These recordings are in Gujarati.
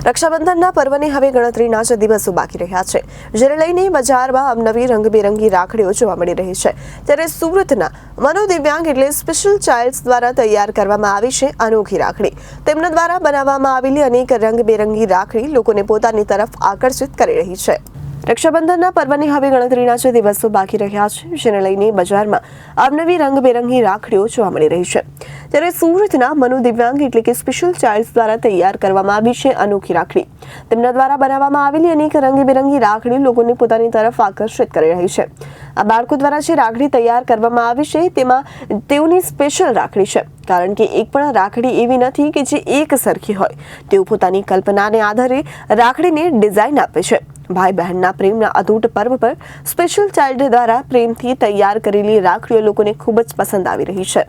રક્ષાબંધનના પર્વની હવે ગણતરીના જ દિવસો બાકી રહ્યા છે, જેને લઈને બજારમાં અવનવી રંગબેરંગી રાખડીઓ જોવા મળી રહી છે। ત્યારે સુરતના મનોદિવ્યાંગ એટલે સ્પેશિયલ ચાઇલ્ડ્સ દ્વારા તૈયાર કરવામાં આવી છે અનોખી રાખડી। તેમના દ્વારા બનાવવામાં આવેલી અનેક રંગબેરંગી રાખડી લોકોને પોતાની તરફ આકર્ષિત કરી રહી છે। રક્ષાબંધનના પર્વની હવે ગણતરીના જ દિવસો બાકી રહ્યા છે, જેને લઈને બજારમાં અવનવી રંગબેરંગી રાખડીઓ જોવા મળી રહી છે। ત્યારે સુરતના મનોદિવ્યાંગ એટલે કે સ્પેશિયલ ચાઇલ્ડ્સ દ્વારા તૈયાર કરવામાં આવી છે અનોખી રાખડી। તેમના દ્વારા બનાવવામાં આવેલી અનેક રંગબેરંગી રાખડી લોકોને પોતાની તરફ આકર્ષિત કરી રહી છે। આ બાળકો દ્વારા જે રાખડી તૈયાર કરવામાં આવી છે તેમાં તેઓની સ્પેશિયલ રાખડી છે, કારણ કે એક પણ રાખડી એવી નથી કે જે એક સરખી હોય। તેઓ પોતાની કલ્પનાને આધારે રાખડીને ડિઝાઇન આપે છે। ભાઈ બહેનના પ્રેમના અતૂટ પર્વ પર સ્પેશિયલ ચાઇલ્ડ દ્વારા પ્રેમથી તૈયાર કરેલી રાખડીઓ લોકોને ખૂબ જ પસંદ આવી રહી છે।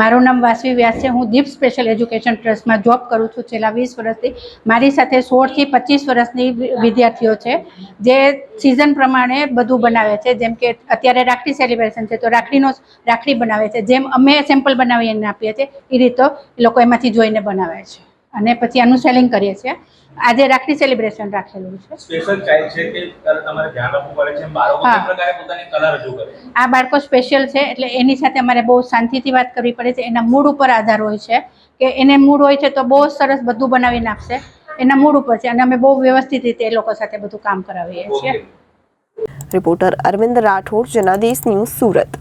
મારું નામ વાસવી વ્યાસ છે। હું દીપ સ્પેશિયલ એજ્યુકેશન ટ્રસ્ટમાં જોબ કરું છું છેલ્લા 20 વર્ષથી। મારી સાથે 16 થી 25 વર્ષની વિદ્યાર્થીઓ છે જે સિઝન પ્રમાણે બધું બનાવે છે। જેમ કે અત્યારે રાખડી સેલિબ્રેશન છે તો રાખડી બનાવે છે, જેમ અમે સેમ્પલ બનાવીને આપીએ છીએ એ રીતે એ લોકો એમાંથી જોઈને બનાવે છે અને પછી આનું સેલિંગ કરીએ છીએ। આજે રાખડી સેલિબ્રેશન રાખેલું છે। સ્પેશિયલ ચાઇલ્ડ છે કે તમારે ધ્યાન રાખવું પડે છે, બાળકો કઈ પ્રકારે પોતાની કલા રજૂ કરે છે। આ બાળકો સ્પેશિયલ છે એટલે એની સાથે અમારે બહુ શાંતિથી વાત કરવી પડે છે। એના મૂડ ઉપર આધાર હોય છે કે એને મૂડ હોય છે તો બહુ સરસ બધું બનાવીને આપશે, એના મૂડ ઉપર છે અને અમે બહુ વ્યવસ્થિત રીતે એ લોકો સાથે બધું કામ કરાવીએ છીએ। Reporter Arvind Rathod, Janadesh news, Surat.